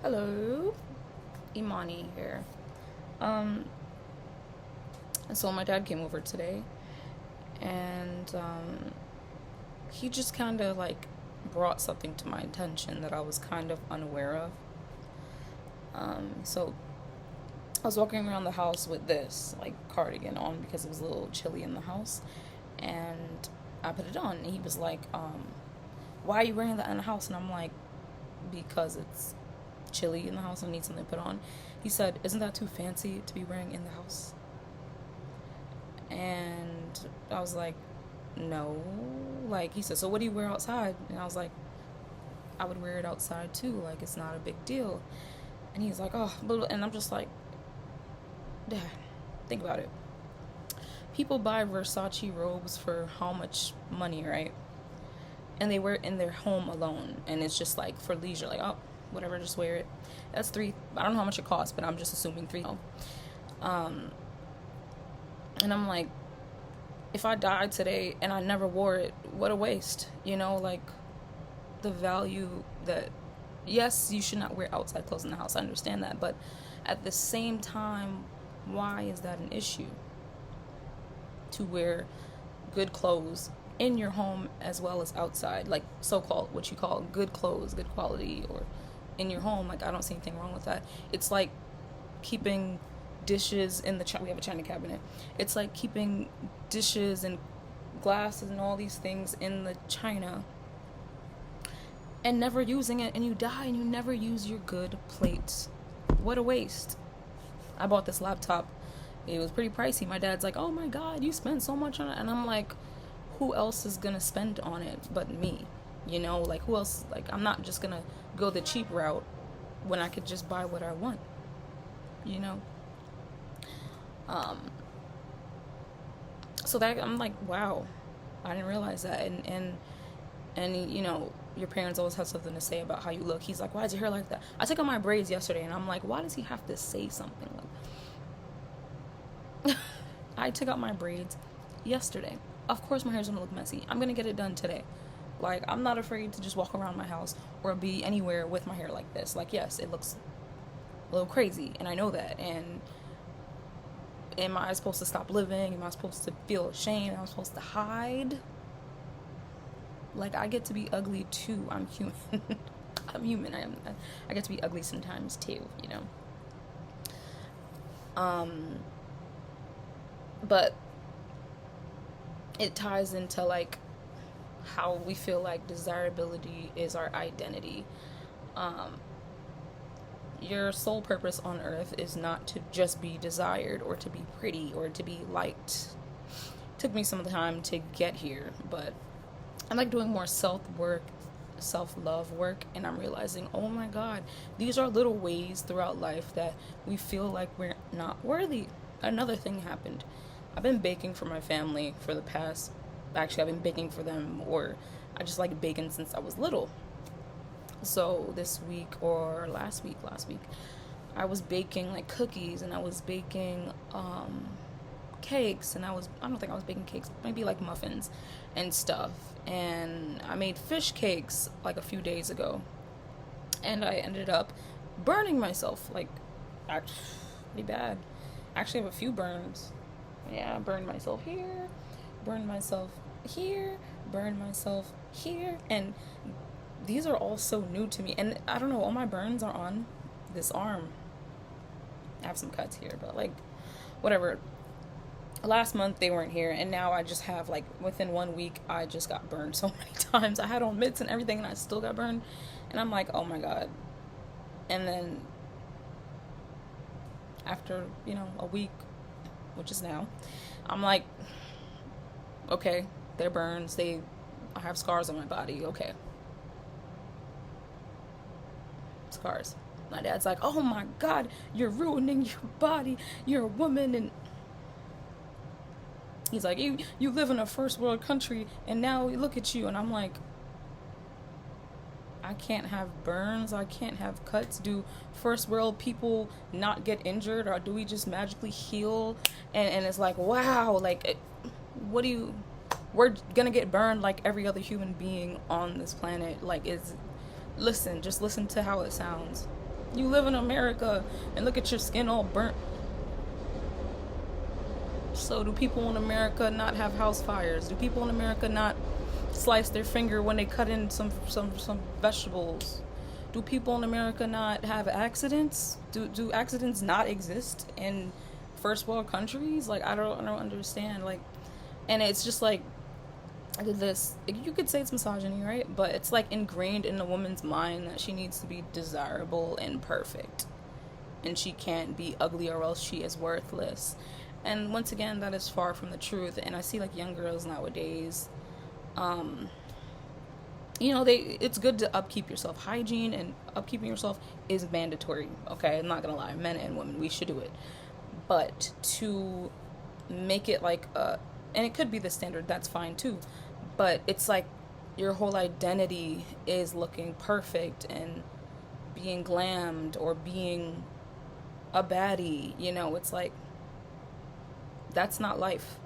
Hello, Imani here. Um, so my dad came over today, and he just kind of like brought something to my attention that I was kind of unaware of. So I was walking around the house with this like cardigan on because it was a little chilly in the house, and I put it on, and he was like, "Why are you wearing that in the house?" And I'm like, "Because it's chilly in the house. I need something to put on." He said, "Isn't that too fancy to be wearing in the house?" And I was like, "No." Like, he said, "So what do you wear outside?" And I was like, "I would wear it outside too. Like, it's not a big deal." And he's like, "Oh," and I'm just like, "Dad, think about it. People buy Versace robes for how much money, right? And they wear it in their home alone, and it's just like for leisure, like, oh, whatever, just wear it. That's three. I don't know how much it costs, but I'm just assuming three. Um, and I'm like, if I died today and I never wore it, what a waste, like the value that, yes, you should not wear outside clothes in the house. I understand that, but at the same time, why is that an issue? To wear good clothes in your home as well as outside, like so-called what you call good clothes, good quality, or in your home. Like, I don't see anything wrong with that. It's like keeping dishes in we have a china cabinet. It's like keeping dishes and glasses and all these things in the china and never using it, and you die and you never use your good plates. What a waste. I bought this laptop. It was pretty pricey. My dad's like, "Oh my god, you spent so much on it." And I'm like, who else is gonna spend on it but me? Like, who else? Like, I'm not just gonna go the cheap route when I could just buy what I want, you know? So that, I'm like, wow, I didn't realize that. And your parents always have something to say about how you look. He's like, "Why is your hair like that?" I took out my braids yesterday, and I'm like, why does he have to say something like I took out my braids yesterday. Of course my hair's gonna look messy. I'm gonna get it done today. Like, I'm not afraid to just walk around my house or be anywhere with my hair like this. Like, yes, it looks a little crazy, and I know that. And am I supposed to stop living? Am I supposed to feel ashamed? Am I supposed to hide? Like, I get to be ugly too. I'm human. I'm human. I get to be ugly sometimes too, But it ties into like how we feel like desirability is our identity. Your sole purpose on earth is not to just be desired or to be pretty or to be liked. It took me some time to get here, but I'm like doing more self-love work, and I'm realizing, oh my god, these are little ways throughout life that we feel like we're not worthy. Another thing happened. I've been baking for my family for the past, actually I've been baking for them, or I just like baking since I was little. So this week or last week, I was baking like cookies, and I was baking cakes, and I don't think I was baking cakes, maybe like muffins and stuff. And I made fish cakes like a few days ago, and I ended up burning myself, like, actually pretty bad. I actually have a few burns. Yeah, I burned myself here, burned myself here, burned myself here, and these are all so new to me. And I don't know, all my burns are on this arm. I have some cuts here, but like, whatever. Last month they weren't here, and now I just have, like, within 1 week I just got burned so many times. I had on mitts and everything, and I still got burned, and I'm like, oh my god. And then after a week, which is now, I'm like, okay, they're burns, I have scars on my body, okay, scars. My dad's like, oh my god, you're ruining your body, you're a woman. And he's like, you live in a first world country, and now look at you. And I'm like, I can't have burns, I can't have cuts. Do first world people not get injured, or do we just magically heal? And it's like, wow, like, we're gonna get burned like every other human being on this planet. Like, just listen to how it sounds. You live in America and look at your skin all burnt. So do people in America not have house fires? Do people in America not slice their finger when they cut in some vegetables? Do people in America not have accidents? Do accidents not exist in first world countries? Like I don't understand. Like, and it's just like this. You could say it's misogyny, right? But it's like ingrained in the woman's mind that she needs to be desirable and perfect, and she can't be ugly or else she is worthless. And once again, that is far from the truth. And I see like young girls nowadays, it's good to upkeep yourself. Hygiene and upkeeping yourself is mandatory. Okay, I'm not gonna lie, men and women, we should do it. But to make it like and it could be the standard, that's fine too. But it's like your whole identity is looking perfect and being glammed or being a baddie. It's like, that's not life.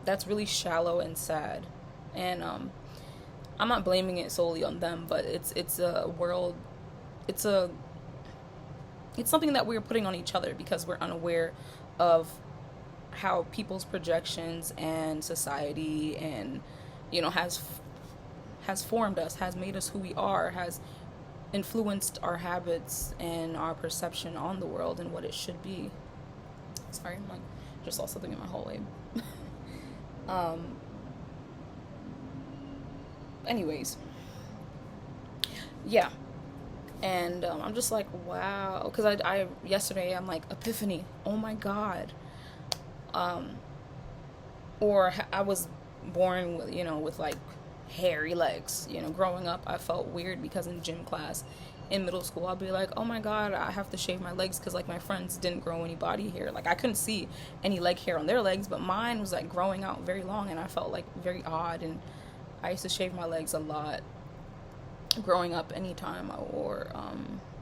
That's really shallow and sad. And I'm not blaming it solely on them, but it's a world, it's something that we're putting on each other because we're unaware of how people's projections and society and has formed us, has made us who we are, has influenced our habits and our perception on the world and what it should be. Sorry, I'm like, just saw something in my hallway. Anyways, yeah, and I'm just like, wow, because I yesterday I'm like, epiphany, oh my god. Or I was born with with like hairy legs. Growing up I felt weird because in gym class in middle school I'll be like, oh my god, I have to shave my legs because like my friends didn't grow any body hair. Like I couldn't see any leg hair on their legs, but mine was like growing out very long, and I felt like very odd. And I used to shave my legs a lot growing up anytime I wore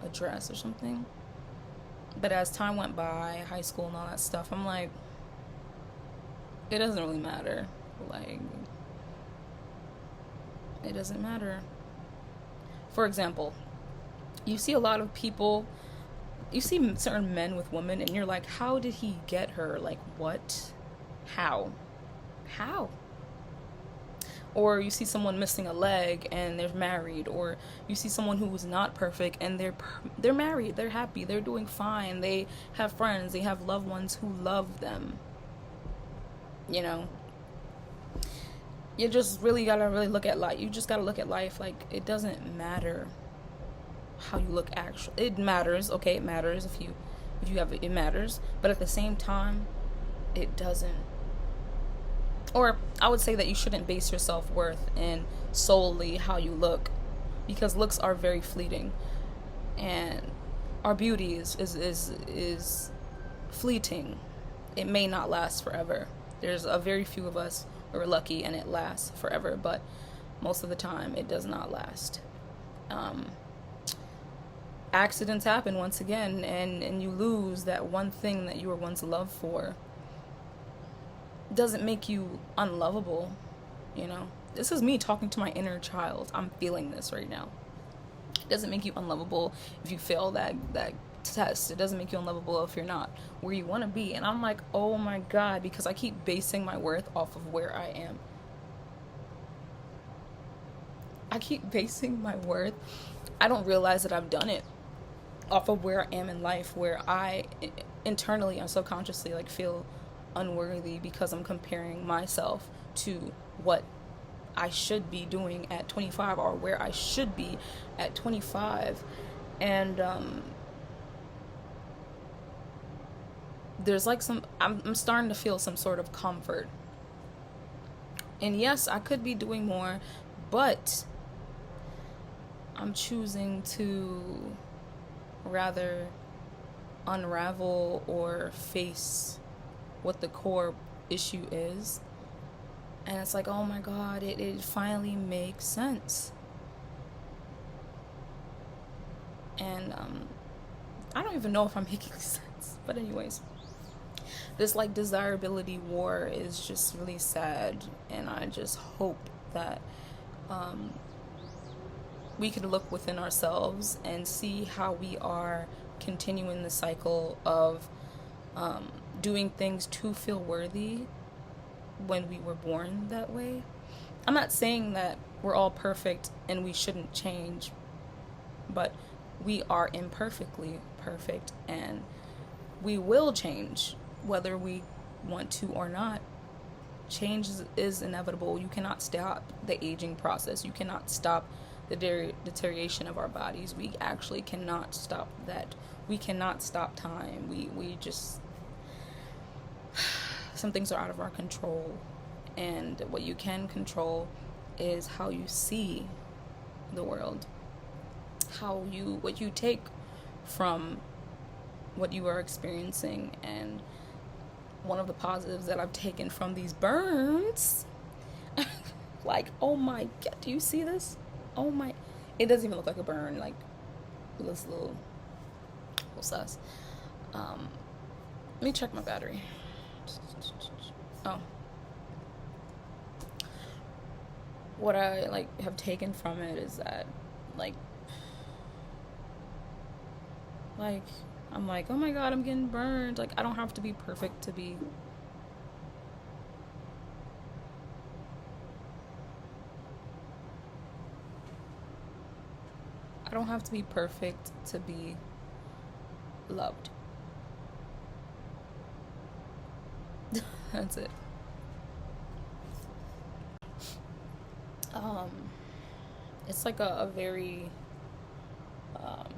a dress or something. But as time went by, high school and all that stuff, I'm like, it doesn't really matter. Like, it doesn't matter. For example, you see a lot of people, you see certain men with women, and you're like, how did he get her? Like, what? How? Or you see someone missing a leg and they're married, or you see someone who is not perfect and they're married, they're happy, they're doing fine, they have friends, they have loved ones who love them. You just really gotta look at life. You just gotta look at life like it doesn't matter how you look. Actually, it matters. Okay, it matters if you have it matters, but at the same time, it doesn't. Or I would say that you shouldn't base your self-worth in solely how you look, because looks are very fleeting, and our beauty is fleeting. It may not last forever. There's a very few of us who are lucky and it lasts forever, but most of the time it does not last. Accidents happen once again, and you lose that one thing that you were once loved for. Doesn't make you unlovable. This is me talking to my inner child. I'm feeling this right now. It doesn't make you unlovable if you fail that test. It doesn't make you unlovable if you're not where you want to be. And I'm like, oh my god, because I keep basing my worth off of where I am. I keep basing my worth. I don't realize that I've done it off of where I am in life, where I internally and subconsciously like feel unworthy because I'm comparing myself to what I should be doing at 25, or where I should be at 25. And there's like I'm starting to feel some sort of comfort. And yes, I could be doing more, but I'm choosing to rather unravel or face what the core issue is. And it's like, oh my god, it finally makes sense. And I don't even know if I'm making sense, but anyways, this like desirability war is just really sad, and I just hope that we could look within ourselves and see how we are continuing the cycle of doing things to feel worthy when we were born that way. I'm not saying that we're all perfect and we shouldn't change, but we are imperfectly perfect, and we will change whether we want to or not. Change is inevitable. You cannot stop the aging process. You cannot stop the deterioration of our bodies. We actually cannot stop that. We cannot stop time. We just, some things are out of our control. And what you can control is how you see the world. What you take from what you are experiencing. And one of the positives that I've taken from these burns, like, oh my God, do you see this? Oh my, it doesn't even look like a burn, like, it looks a little sus. Let me check my battery. Oh. What I, like, have taken from it is that, like, I'm like, oh my God, I'm getting burned. Like, I don't have to be perfect to be. I don't have to be perfect to be loved. That's it. It's like a very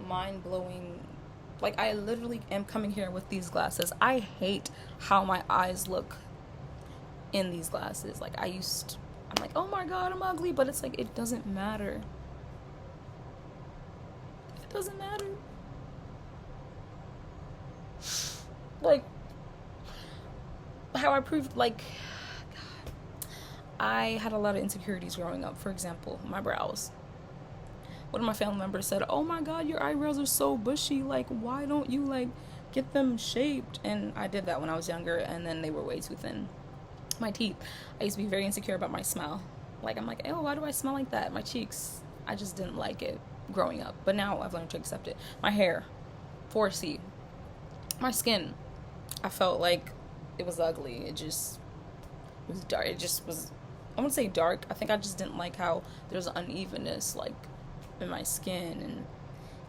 mind-blowing, like, I literally am coming here with these glasses. I hate how my eyes look in these glasses. Like, I'm like, oh my God, I'm ugly, but it's like, it doesn't matter. It doesn't matter. Like, how I proved, like, God, I had a lot of insecurities growing up. For example, my brows. One of my family members said, oh my God, your eyebrows are so bushy. Like, why don't you, like, get them shaped? And I did that when I was younger, and then they were way too thin. My teeth. I used to be very insecure about my smell. Like, I'm like, oh, why do I smell like that? My cheeks. I just didn't like it growing up. But now I've learned to accept it. My hair. 4C. My skin. I felt like it was ugly. It was dark. It just was, I wouldn't say dark. I think I just didn't like how there's unevenness, like, in my skin and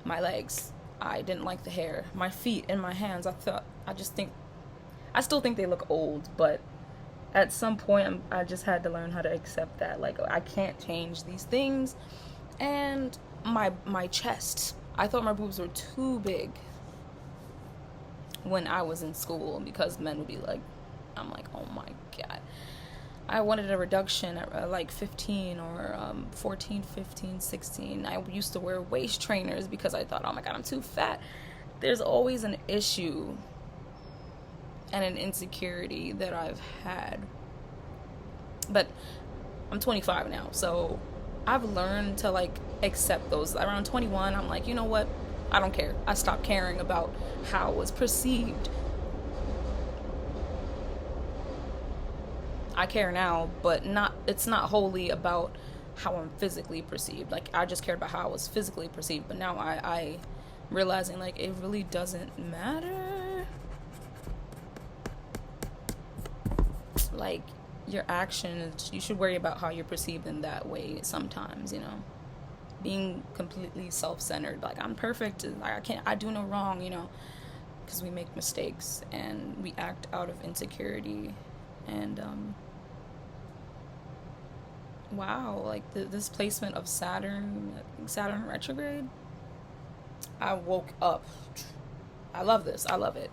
my legs. I didn't like the hair. My feet and my hands, I still think they look old, but at some point I just had to learn how to accept that. Like, I can't change these things. And my chest, I thought my boobs were too big when I was in school, because men would be like, I'm like, oh my God. I wanted a reduction at like 15 or 14, 15, 16. I used to wear waist trainers because I thought, oh my God, I'm too fat. There's always an issue and an insecurity that I've had. But I'm 25 now, so I've learned to, like, accept those. Around 21, I'm like, you know what? I don't care. I stopped caring about how it was perceived. I care now, but it's not wholly about how I'm physically perceived. Like, I just cared about how I was physically perceived, but now I realizing, like, it really doesn't matter. Like, your actions, you should worry about how you're perceived in that way sometimes, you know. Being completely self-centered, like, I'm perfect, like, I do no wrong, you know, because we make mistakes and we act out of insecurity. And wow, like, this placement of Saturn retrograde, I woke up. I love this. I love it.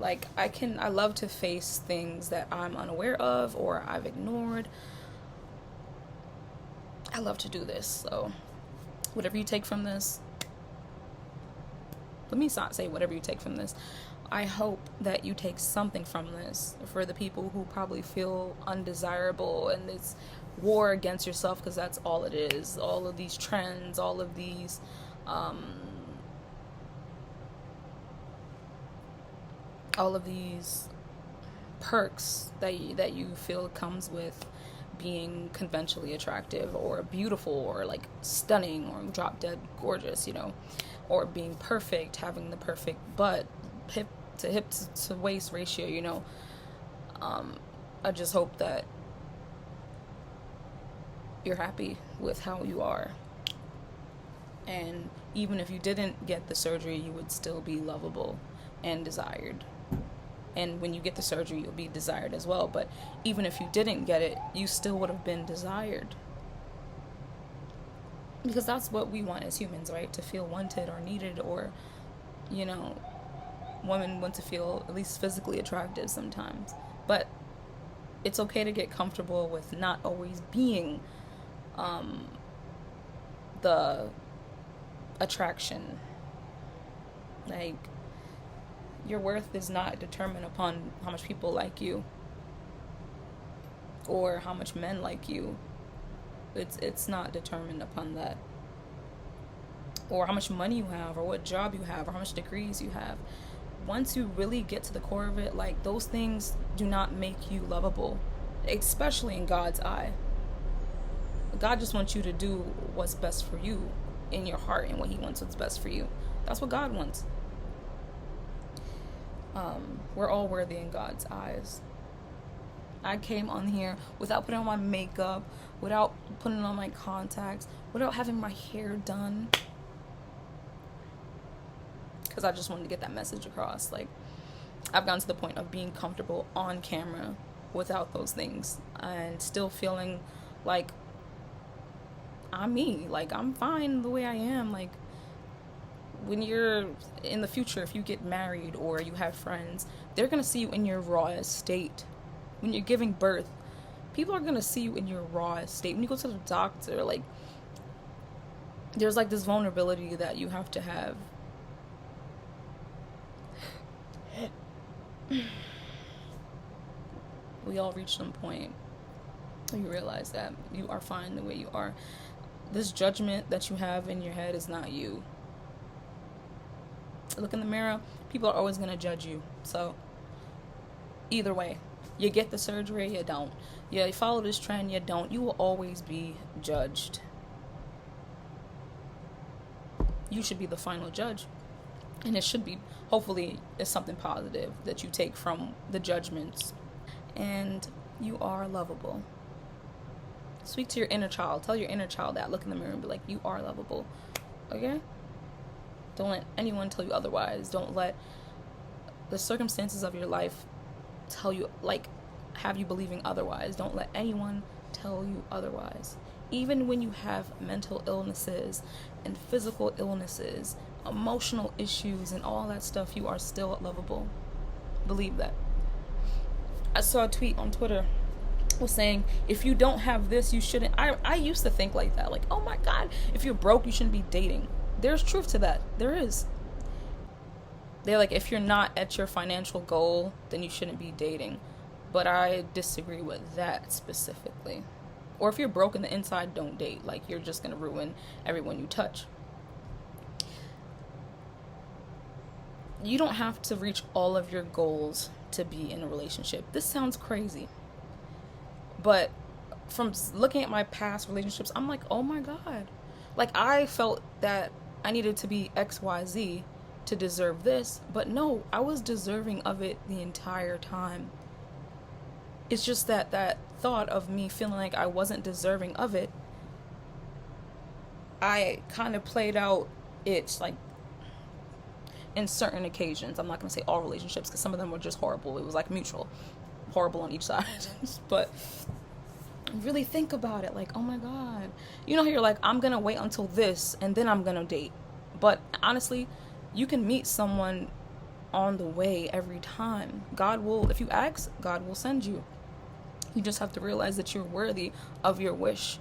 Like, I love to face things that I'm unaware of or I've ignored. I love to do this. So whatever you take from this, let me not say whatever you take from this. I hope that you take something from this for the people who probably feel undesirable and this war against yourself, because that's all it is. All of these trends, all of these perks that you feel comes with being conventionally attractive or beautiful or like stunning or drop dead gorgeous, or being perfect, having the perfect butt, hip to waist ratio. I just hope that you're happy with how you are. And even if you didn't get the surgery, you would still be lovable and desired. And when you get the surgery, you'll be desired as well. But even if you didn't get it, you still would have been desired. Because that's what we want as humans, right? To feel wanted or needed, or, women want to feel at least physically attractive sometimes. But it's okay to get comfortable with not always being the attraction. Like, your worth is not determined upon how much people like you or how much men like you. It's not determined upon that, or how much money you have, or what job you have, or how much degrees you have. Once you really get to the core of it, like, those things do not make you lovable, especially in God's eye. God just wants you to do what's best for you in your heart, and what he wants what's best for you. That's what God wants. We're all worthy in God's eyes. I came on here without putting on my makeup, without putting on my contacts, without having my hair done, because I just wanted to get that message across. Like, I've gotten to the point of being comfortable on camera without those things, and still feeling like I'm me. Like, I'm fine the way I am. Like, when you're in the future, if you get married or you have friends, they're going to see you in your rawest state. When you're giving birth, people are going to see you in your rawest state. When you go to the doctor, like, there's like this vulnerability that you have to have. We all reach some point where you realize that you are fine the way you are. This judgment that you have in your head is not you. Look in the mirror, people are always going to judge you. So either way, you get the surgery, you don't. You follow this trend, you don't. You will always be judged. You should be the final judge. And it should be, hopefully, it's something positive that you take from the judgments. And you are lovable. Speak to your inner child. Tell your inner child that. Look in the mirror and be like, you are lovable. Okay? Don't let anyone tell you otherwise. Don't let the circumstances of your life tell you, like, have you believing otherwise. Don't let anyone tell you otherwise. Even when you have mental illnesses and physical illnesses, emotional issues and all that stuff, you are still lovable. Believe that. I saw a tweet on Twitter was saying, if you don't have this, you shouldn't. I used to think like that. Like, oh my God, if you're broke, you shouldn't be dating. There's truth to that. There is. They're like, if you're not at your financial goal, then you shouldn't be dating. But I disagree with that specifically. Or if you're broke in the inside, don't date. Like, you're just going to ruin everyone you touch. You don't have to reach all of your goals to be in a relationship. This sounds crazy. But from looking at my past relationships, I'm like, oh my God. Like, I felt that I needed to be XYZ to deserve this. But no, I was deserving of it the entire time. It's just that thought of me feeling like I wasn't deserving of it, I kind of played out it, like, in certain occasions. I'm not going to say all relationships, because some of them were just horrible. It was like mutual. Horrible on each side. But really think about it. Like, oh my God. You know how you're like, I'm going to wait until this and then I'm going to date. But honestly, you can meet someone on the way every time. God will, if you ask, God will send you. You just have to realize that you're worthy of your wish.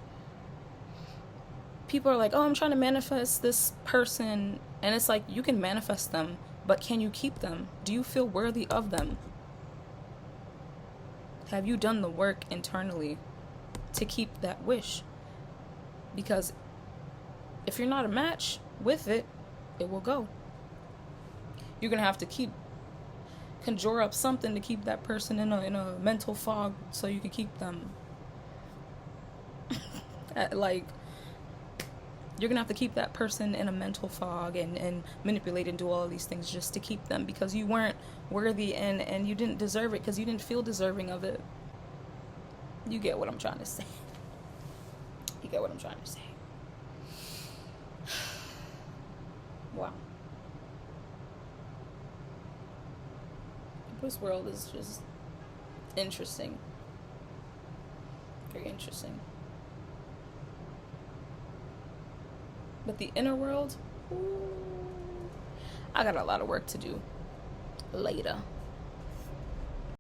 People are like, oh, I'm trying to manifest this person. And it's like, you can manifest them, but can you keep them? Do you feel worthy of them? Have you done the work internally to keep that wish? Because if you're not a match with it, it will go. You're going to have to conjure up something to keep that person in a mental fog so you can keep them. Like, you're gonna have to keep that person in a mental fog and manipulate and do all of these things just to keep them, because you weren't worthy and you didn't deserve it, because you didn't feel deserving of it. You get what I'm trying to say. You get what I'm trying to say. Wow. This world is just interesting. Very interesting. But the inner world, ooh, I got a lot of work to do later.